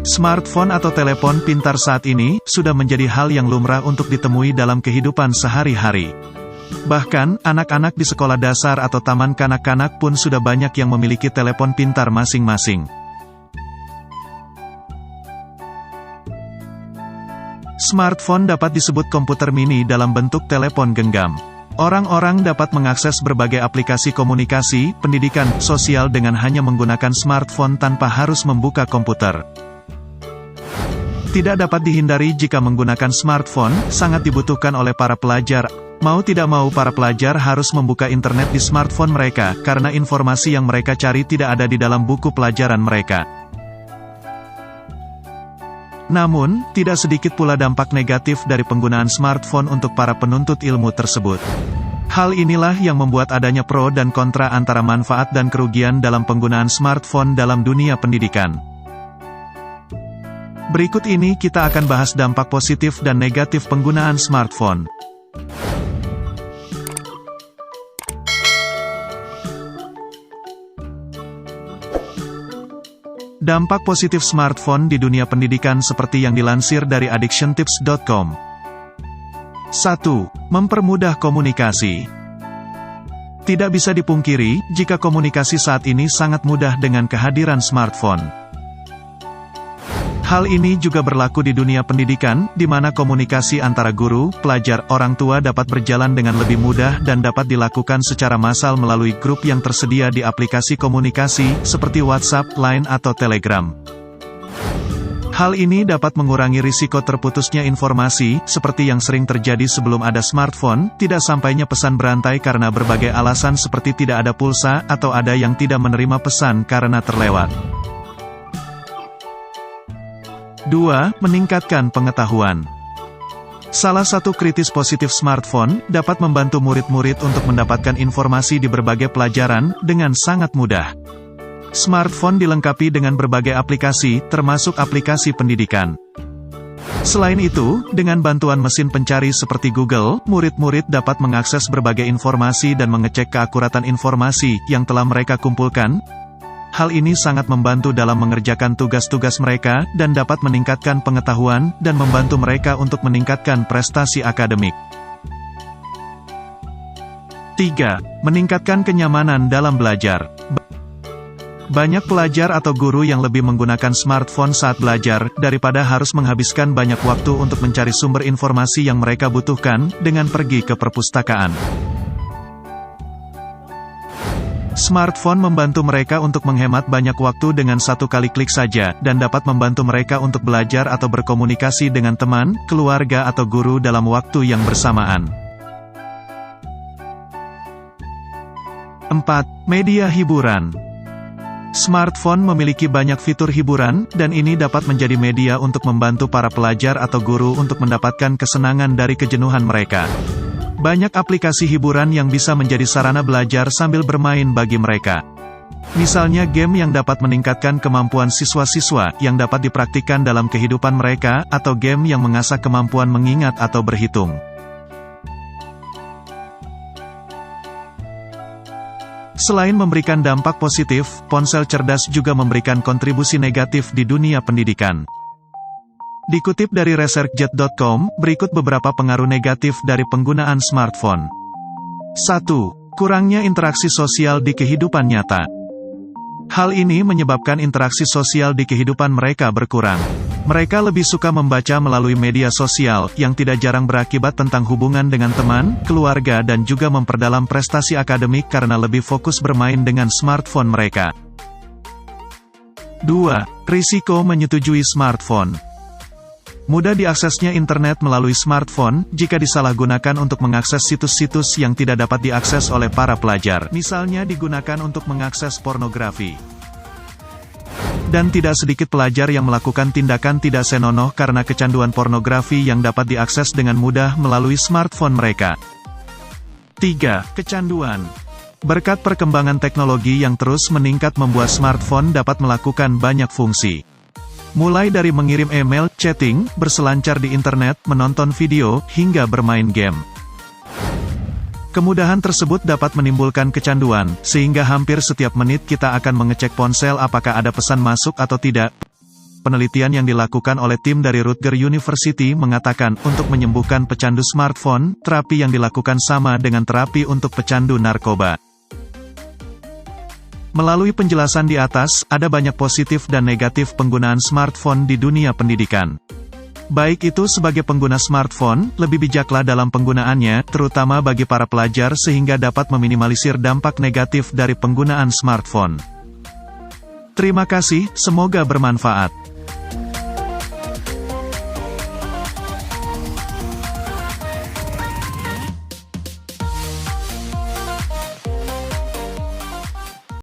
Smartphone atau telepon pintar saat ini sudah menjadi hal yang lumrah untuk ditemui dalam kehidupan sehari-hari. Bahkan, anak-anak di sekolah dasar atau taman kanak-kanak pun sudah banyak yang memiliki telepon pintar masing-masing. Smartphone dapat disebut komputer mini dalam bentuk telepon genggam. Orang-orang dapat mengakses berbagai aplikasi komunikasi, pendidikan, sosial dengan hanya menggunakan smartphone tanpa harus membuka komputer. Tidak dapat dihindari jika menggunakan smartphone, sangat dibutuhkan oleh para pelajar. Mau tidak mau para pelajar harus membuka internet di smartphone mereka, karena informasi yang mereka cari tidak ada di dalam buku pelajaran mereka. Namun, tidak sedikit pula dampak negatif dari penggunaan smartphone untuk para penuntut ilmu tersebut. Hal inilah yang membuat adanya pro dan kontra antara manfaat dan kerugian dalam penggunaan smartphone dalam dunia pendidikan. Berikut ini kita akan bahas dampak positif dan negatif penggunaan smartphone. Dampak positif smartphone di dunia pendidikan seperti yang dilansir dari addictiontips.com. 1. Mempermudah komunikasi. Tidak bisa dipungkiri, jika komunikasi saat ini sangat mudah dengan kehadiran smartphone. Hal ini juga berlaku di dunia pendidikan, di mana komunikasi antara guru, pelajar, orang tua dapat berjalan dengan lebih mudah dan dapat dilakukan secara massal melalui grup yang tersedia di aplikasi komunikasi, seperti WhatsApp, Line atau Telegram. Hal ini dapat mengurangi risiko terputusnya informasi, seperti yang sering terjadi sebelum ada smartphone, tidak sampainya pesan berantai karena berbagai alasan seperti tidak ada pulsa, atau ada yang tidak menerima pesan karena terlewat. 2. Meningkatkan pengetahuan. Salah satu kritis positif smartphone, dapat membantu murid-murid untuk mendapatkan informasi di berbagai pelajaran, dengan sangat mudah. Smartphone dilengkapi dengan berbagai aplikasi, termasuk aplikasi pendidikan. Selain itu, dengan bantuan mesin pencari seperti Google, murid-murid dapat mengakses berbagai informasi dan mengecek keakuratan informasi yang telah mereka kumpulkan. Hal ini sangat membantu dalam mengerjakan tugas-tugas mereka, dan dapat meningkatkan pengetahuan, dan membantu mereka untuk meningkatkan prestasi akademik. 3. Meningkatkan kenyamanan dalam belajar. Banyak pelajar atau guru yang lebih menggunakan smartphone saat belajar, daripada harus menghabiskan banyak waktu untuk mencari sumber informasi yang mereka butuhkan, dengan pergi ke perpustakaan. Smartphone membantu mereka untuk menghemat banyak waktu dengan satu kali klik saja, dan dapat membantu mereka untuk belajar atau berkomunikasi dengan teman, keluarga atau guru dalam waktu yang bersamaan. 4. Media hiburan. Smartphone memiliki banyak fitur hiburan, dan ini dapat menjadi media untuk membantu para pelajar atau guru untuk mendapatkan kesenangan dari kejenuhan mereka. Banyak aplikasi hiburan yang bisa menjadi sarana belajar sambil bermain bagi mereka. Misalnya game yang dapat meningkatkan kemampuan siswa-siswa, yang dapat dipraktikkan dalam kehidupan mereka, atau game yang mengasah kemampuan mengingat atau berhitung. Selain memberikan dampak positif, ponsel cerdas juga memberikan kontribusi negatif di dunia pendidikan. Dikutip dari researchgate.com, berikut beberapa pengaruh negatif dari penggunaan smartphone. 1. Kurangnya interaksi sosial di kehidupan nyata. Hal ini menyebabkan interaksi sosial di kehidupan mereka berkurang. Mereka lebih suka membaca melalui media sosial, yang tidak jarang berakibat tentang hubungan dengan teman, keluarga dan juga memperdalam prestasi akademik karena lebih fokus bermain dengan smartphone mereka. 2. Risiko menyetujui smartphone. Mudah diaksesnya internet melalui smartphone, jika disalahgunakan untuk mengakses situs-situs yang tidak dapat diakses oleh para pelajar. Misalnya digunakan untuk mengakses pornografi. Dan tidak sedikit pelajar yang melakukan tindakan tidak senonoh karena kecanduan pornografi yang dapat diakses dengan mudah melalui smartphone mereka. 3. Kecanduan. Berkat perkembangan teknologi yang terus meningkat membuat smartphone dapat melakukan banyak fungsi. Mulai dari mengirim email, chatting, berselancar di internet, menonton video, hingga bermain game. Kemudahan tersebut dapat menimbulkan kecanduan, sehingga hampir setiap menit kita akan mengecek ponsel apakah ada pesan masuk atau tidak. penelitian yang dilakukan oleh tim dari Rutgers University mengatakan untuk menyembuhkan pecandu smartphone, terapi yang dilakukan sama dengan terapi untuk pecandu narkoba. Melalui penjelasan di atas, ada banyak positif dan negatif penggunaan smartphone di dunia pendidikan. Baik itu sebagai pengguna smartphone, lebih bijaklah dalam penggunaannya, terutama bagi para pelajar sehingga dapat meminimalisir dampak negatif dari penggunaan smartphone. Terima kasih, semoga bermanfaat.